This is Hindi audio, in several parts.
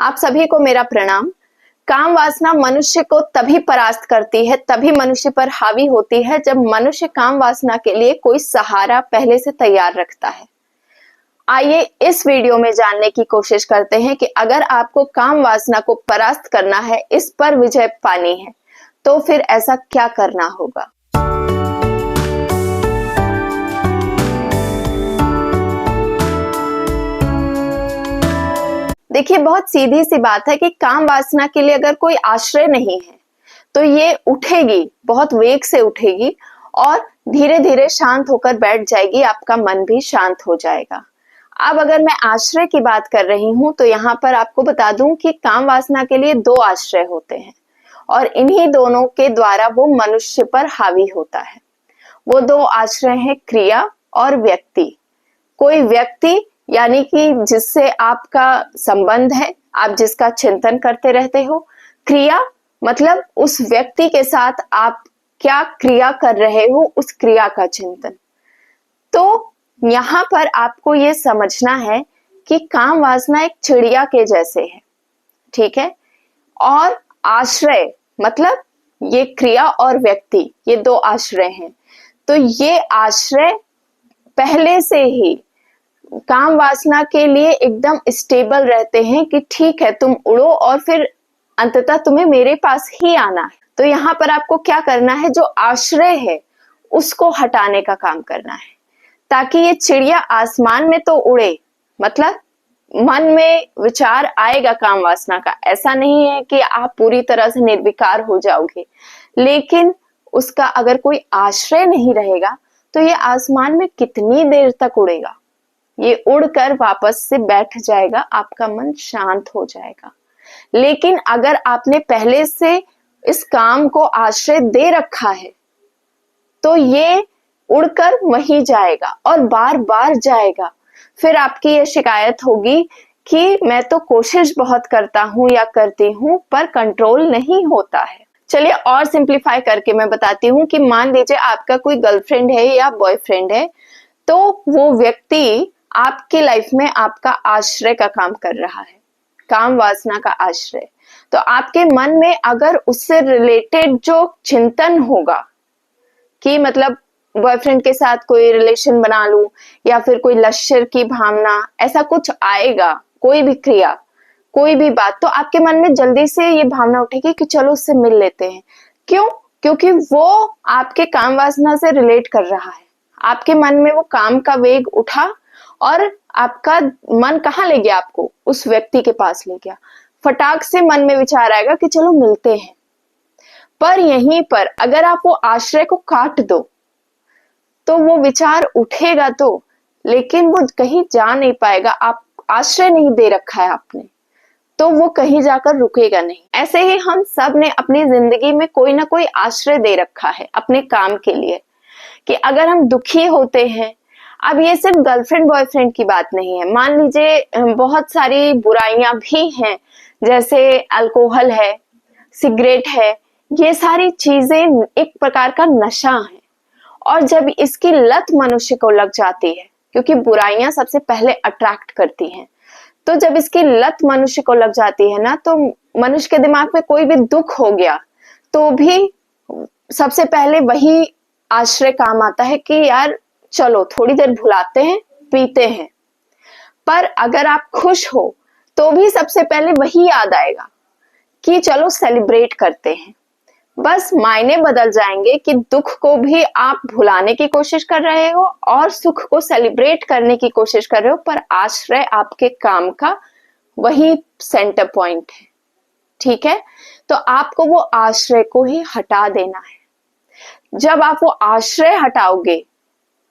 आप सभी को मेरा प्रणाम। काम वासना मनुष्य को तभी परास्त करती है, तभी मनुष्य पर हावी होती है जब मनुष्य काम वासना के लिए कोई सहारा पहले से तैयार रखता है। आइए इस वीडियो में जानने की कोशिश करते हैं कि अगर आपको काम वासना को परास्त करना है, इस पर विजय पानी है, तो फिर ऐसा क्या करना होगा। देखिए, बहुत सीधी सी बात है कि काम वासना के लिए अगर कोई आश्रय नहीं है तो ये उठेगी, बहुत वेग से उठेगी और धीरे धीरे शांत होकर बैठ जाएगी, आपका मन भी शांत हो जाएगा। अब अगर मैं आश्रय की बात कर रही हूं तो यहाँ पर आपको बता दूं कि काम वासना के लिए दो आश्रय होते हैं और इन्हीं दोनों के द्वारा वो मनुष्य पर हावी होता है। वो दो आश्रय हैं क्रिया और व्यक्ति। कोई व्यक्ति यानी कि जिससे आपका संबंध है, आप जिसका चिंतन करते रहते हो। क्रिया मतलब उस व्यक्ति के साथ आप क्या क्रिया कर रहे हो, उस क्रिया का चिंतन। तो यहाँ पर आपको ये समझना है कि काम वासना एक चिड़िया के जैसे है, ठीक है। और आश्रय मतलब ये क्रिया और व्यक्ति, ये दो आश्रय हैं। तो ये आश्रय पहले से ही काम वासना के लिए एकदम स्टेबल रहते हैं कि ठीक है, तुम उड़ो और फिर अंततः तुम्हें मेरे पास ही आना है। तो यहाँ पर आपको क्या करना है, जो आश्रय है उसको हटाने का काम करना है, ताकि ये चिड़िया आसमान में तो उड़े। मतलब मन में विचार आएगा काम वासना का, ऐसा नहीं है कि आप पूरी तरह से निर्विकार हो जाओगे, लेकिन उसका अगर कोई आश्रय नहीं रहेगा तो ये आसमान में कितनी देर तक उड़ेगा। ये उड़कर वापस से बैठ जाएगा, आपका मन शांत हो जाएगा। लेकिन अगर आपने पहले से इस काम को आश्रय दे रखा है तो ये उड़कर वहीं जाएगा और बार बार जाएगा। फिर आपकी ये शिकायत होगी कि मैं तो कोशिश बहुत करता हूं या करती हूं पर कंट्रोल नहीं होता है। चलिए और सिंप्लीफाई करके मैं बताती हूँ कि मान लीजिए आपका कोई गर्लफ्रेंड है या बॉयफ्रेंड है, तो वो व्यक्ति आपकी लाइफ में आपका आश्रय का काम कर रहा है, काम वासना का आश्रय। तो आपके मन में अगर उससे रिलेटेड जो चिंतन होगा कि मतलब बॉयफ्रेंड के साथ कोई रिलेशन बना लूं या फिर कोई लश्यर की भावना, ऐसा कुछ आएगा, कोई भी क्रिया, कोई भी बात, तो आपके मन में जल्दी से ये भावना उठेगी कि चलो उससे मिल लेते हैं। क्यों? क्योंकि वो आपके काम वासना से रिलेट कर रहा है। आपके मन में वो काम का वेग उठा और आपका मन कहाँ ले गया, आपको उस व्यक्ति के पास ले गया। फटाक से मन में विचार आएगा कि चलो मिलते हैं। पर यहीं पर अगर आप वो आश्रय को काट दो तो वो विचार उठेगा तो, लेकिन वो कहीं जा नहीं पाएगा। आप आश्रय नहीं दे रखा है आपने, तो वो कहीं जाकर रुकेगा नहीं। ऐसे ही हम सब ने अपनी जिंदगी में कोई ना कोई आश्रय दे रखा है अपने काम के लिए, कि अगर हम दुखी होते हैं, अब ये सिर्फ गर्लफ्रेंड बॉयफ्रेंड की बात नहीं है, मान लीजिए बहुत सारी बुराइयां भी हैं, जैसे अल्कोहल है, सिगरेट है, ये सारी चीजें एक प्रकार का नशा है। और जब इसकी लत मनुष्य को लग जाती है, क्योंकि बुराइयां सबसे पहले अट्रैक्ट करती हैं, तो जब इसकी लत मनुष्य को लग जाती है ना, तो मनुष्य के दिमाग में कोई भी दुख हो गया तो भी सबसे पहले वही आश्रय काम आता है कि यार चलो थोड़ी देर भुलाते हैं, पीते हैं। पर अगर आप खुश हो तो भी सबसे पहले वही याद आएगा कि चलो सेलिब्रेट करते हैं। बस मायने बदल जाएंगे कि दुख को भी आप भुलाने की कोशिश कर रहे हो और सुख को सेलिब्रेट करने की कोशिश कर रहे हो, पर आश्रय आपके काम का वही सेंटर पॉइंट है, ठीक है। तो आपको वो आश्रय को ही हटा देना है। जब आप वो आश्रय हटाओगे,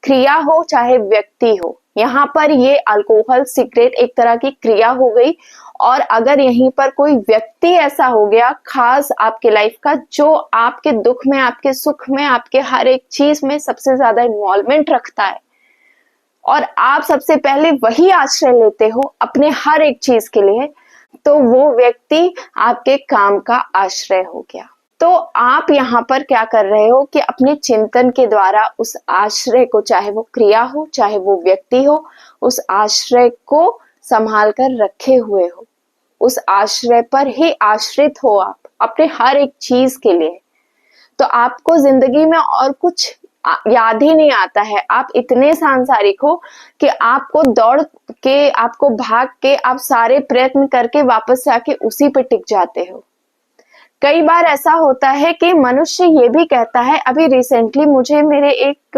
क्रिया हो चाहे व्यक्ति हो, यहाँ पर ये अल्कोहल सिगरेट एक तरह की क्रिया हो गई, और अगर यहीं पर कोई व्यक्ति ऐसा हो गया खास आपके लाइफ का, जो आपके दुख में, आपके सुख में, आपके हर एक चीज में सबसे ज्यादा इन्वॉल्वमेंट रखता है, और आप सबसे पहले वही आश्रय लेते हो अपने हर एक चीज के लिए, तो वो व्यक्ति आपके काम का आश्रय हो गया। तो आप यहाँ पर क्या कर रहे हो कि अपने चिंतन के द्वारा उस आश्रय को, चाहे वो क्रिया हो चाहे वो व्यक्ति हो, उस आश्रय को संभाल कर रखे हुए हो। उस आश्रय पर ही आश्रित हो आप अपने हर एक चीज के लिए, तो आपको जिंदगी में और कुछ याद ही नहीं आता है। आप इतने सांसारिक हो कि आपको दौड़ के, आपको भाग के, आप सारे प्रयत्न करके वापस से आके उसी पे टिक जाते हो। कई बार ऐसा होता है कि मनुष्य ये भी कहता है, अभी रिसेंटली मुझे मेरे एक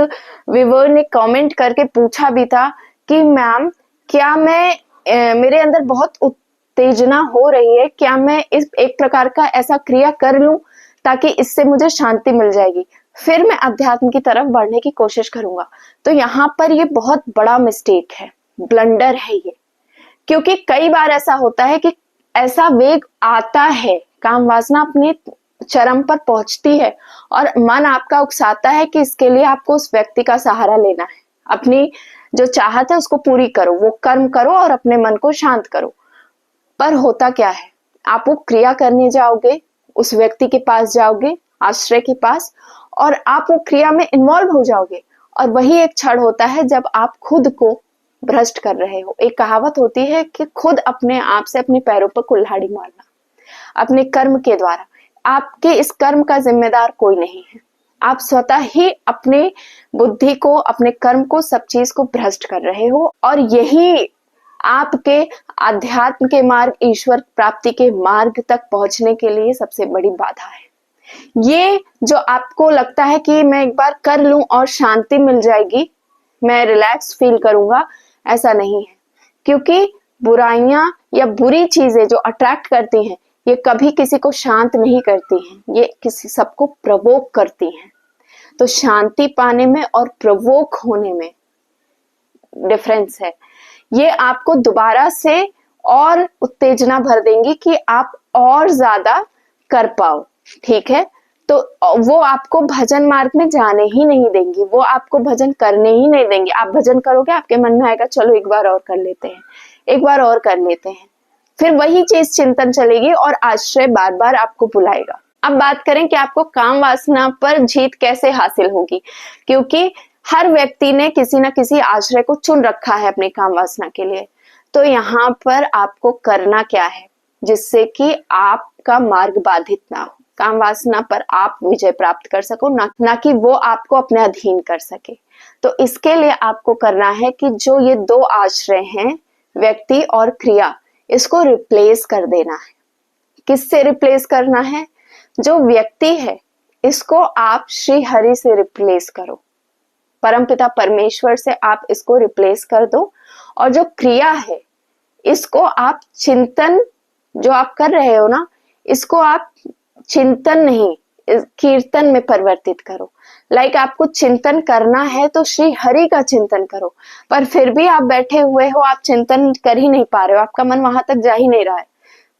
व्यूअर ने कमेंट करके पूछा भी था कि मैम क्या मैं मेरे अंदर बहुत उत्तेजना हो रही है, क्या मैं इस एक प्रकार का ऐसा क्रिया कर लूं ताकि इससे मुझे शांति मिल जाएगी, फिर मैं अध्यात्म की तरफ बढ़ने की कोशिश करूंगा। तो यहाँ पर ये बहुत बड़ा मिस्टेक है, ब्लंडर है ये। क्योंकि कई बार ऐसा होता है कि ऐसा वेग आता है, काम वासना अपने चरम पर पहुंचती है और मन आपका उकसाता है कि इसके लिए आपको उस व्यक्ति का सहारा लेना है, अपनी जो चाहत है उसको पूरी करो, वो कर्म करो और अपने मन को शांत करो। पर होता क्या है, आप वो क्रिया करने जाओगे, उस व्यक्ति के पास जाओगे, आश्रय के पास, और आप वो क्रिया में इन्वॉल्व हो जाओगे, और वही एक क्षण होता है जब आप खुद को भ्रष्ट कर रहे हो। एक कहावत होती है कि खुद अपने आप से अपने पैरों पर कुल्हाड़ी मारना, अपने कर्म के द्वारा। आपके इस कर्म का जिम्मेदार कोई नहीं है, आप स्वतः ही अपने बुद्धि को, अपने कर्म को, सब चीज को भ्रष्ट कर रहे हो, और यही आपके आध्यात्म के मार्ग, ईश्वर प्राप्ति के मार्ग तक पहुंचने के लिए सबसे बड़ी बाधा है। ये जो आपको लगता है कि मैं एक बार कर लूं और शांति मिल जाएगी, मैं रिलैक्स फील करूंगा, ऐसा नहीं है। क्योंकि बुराइयां या बुरी चीजें जो अट्रैक्ट करती हैं, ये कभी किसी को शांत नहीं करती हैं, ये किसी सबको प्रवोक करती हैं। तो शांति पाने में और प्रवोक होने में डिफरेंस है। ये आपको दोबारा से और उत्तेजना भर देंगी कि आप और ज्यादा कर पाओ, ठीक है। तो वो आपको भजन मार्ग में जाने ही नहीं देंगी, वो आपको भजन करने ही नहीं देंगे। आप भजन करोगे, आपके मन में आएगा चलो एक बार और कर लेते हैं, एक बार और कर लेते हैं, फिर वही चीज चिंतन चलेगी और आश्रय बार बार आपको बुलाएगा। अब बात करें कि आपको काम वासना पर जीत कैसे हासिल होगी, क्योंकि हर व्यक्ति ने किसी न किसी आश्रय को चुन रखा है अपने काम वासना के लिए। तो यहाँ पर आपको करना क्या है जिससे कि आपका मार्ग बाधित ना हो, काम वासना पर आप विजय प्राप्त कर सको, ना कि वो आपको अपने अधीन कर सके। तो इसके लिए आपको करना है कि जो ये दो आश्रय हैं, व्यक्ति और क्रिया, इसको रिप्लेस कर देना है। किससे रिप्लेस करना है? जो व्यक्ति है इसको आप श्री हरि से रिप्लेस करो, परमपिता परमेश्वर से आप इसको रिप्लेस कर दो। और जो क्रिया है इसको आप चिंतन जो आप कर रहे हो ना, इसको आप चिंतन नहीं, कीर्तन में परिवर्तित करो। लाइक आपको चिंतन करना है तो श्री हरि का चिंतन करो, पर फिर भी आप बैठे हुए हो, आप चिंतन कर ही नहीं पा रहे हो, आपका मन वहां तक जा ही नहीं रहा है।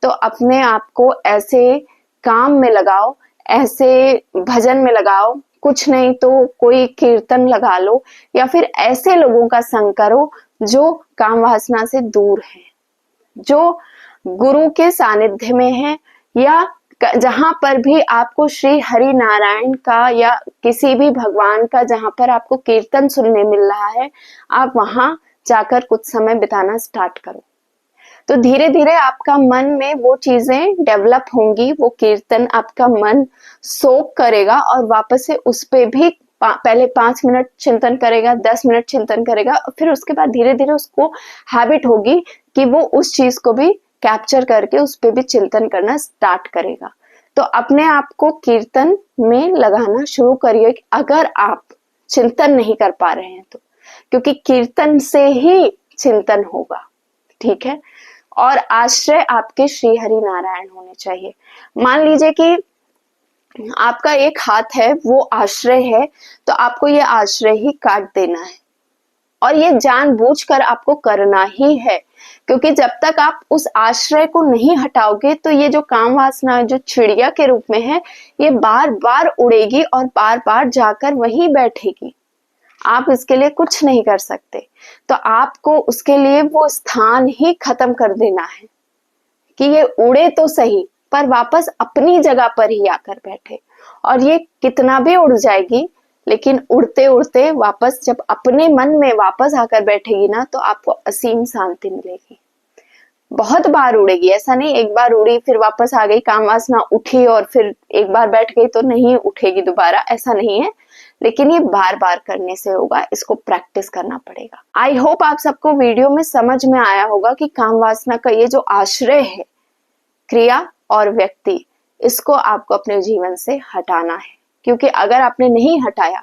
तो अपने आप को ऐसे काम में लगाओ, ऐसे भजन में लगाओ, कुछ नहीं तो कोई कीर्तन लगा लो, या फिर ऐसे लोगों का संग करो जो काम वासना से दूर हैं, जो गुरु के सानिध्य में है, या जहां पर भी आपको श्री हरि नारायण का या किसी भी भगवान का जहां पर आपको कीर्तन सुनने मिल रहा है, आप वहां जाकर कुछ समय बिताना स्टार्ट करो। तो धीरे धीरे आपका मन में वो चीजें डेवलप होंगी, वो कीर्तन आपका मन सोक करेगा और वापस से उस पे भी पहले 5 मिनट चिंतन करेगा, 10 मिनट चिंतन करेगा, फिर उसके बाद धीरे धीरे उसको हैबिट होगी कि वो उस चीज को भी कैप्चर करके उस पे भी चिंतन करना स्टार्ट करेगा। तो अपने आप को कीर्तन में लगाना शुरू करिए अगर आप चिंतन नहीं कर पा रहे हैं तो, क्योंकि कीर्तन से ही चिंतन होगा, ठीक है। और आश्रय आपके श्री हरि नारायण होने चाहिए। मान लीजिए कि आपका एक हाथ है, वो आश्रय है, तो आपको ये आश्रय ही काट देना है, और ये जानबूझकर आपको करना ही है। क्योंकि जब तक आप उस आश्रय को नहीं हटाओगे तो ये जो काम वासना जो चिड़िया के रूप में है, ये बार बार उड़ेगी और बार बार जाकर वहीं बैठेगी। आप इसके लिए कुछ नहीं कर सकते। तो आपको उसके लिए वो स्थान ही खत्म कर देना है कि ये उड़े तो सही पर वापस अपनी जगह पर ही आकर बैठे। और ये कितना भी उड़ जाएगी, लेकिन उड़ते उड़ते वापस जब अपने मन में वापस आकर बैठेगी ना, तो आपको असीम शांति मिलेगी। बहुत बार उड़ेगी, ऐसा नहीं एक बार उड़ी फिर वापस आ गई, काम वासना उठी और फिर एक बार बैठ गई तो नहीं उठेगी दोबारा, ऐसा नहीं है। लेकिन ये बार बार करने से होगा, इसको प्रैक्टिस करना पड़ेगा। आई होप आप सबको वीडियो में समझ में आया होगा कि काम वासना का ये जो आश्रय है, क्रिया और व्यक्ति, इसको आपको अपने जीवन से हटाना है। क्योंकि अगर आपने नहीं हटाया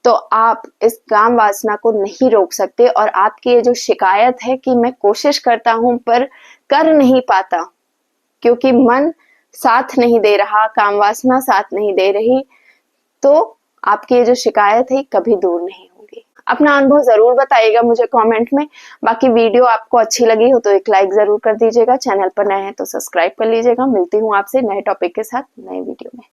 तो आप इस काम वासना को नहीं रोक सकते। और आपकी ये जो शिकायत है कि मैं कोशिश करता हूं पर कर नहीं पाता क्योंकि मन साथ नहीं दे रहा, काम वासना साथ नहीं दे रही, तो आपकी ये जो शिकायत है कभी दूर नहीं होगी। अपना अनुभव जरूर बताइएगा मुझे कमेंट में। बाकी वीडियो आपको अच्छी लगी हो तो एक लाइक जरूर कर दीजिएगा। चैनल पर नए हैं तो सब्सक्राइब कर लीजिएगा। मिलती हूँ आपसे नए टॉपिक के साथ नए वीडियो में।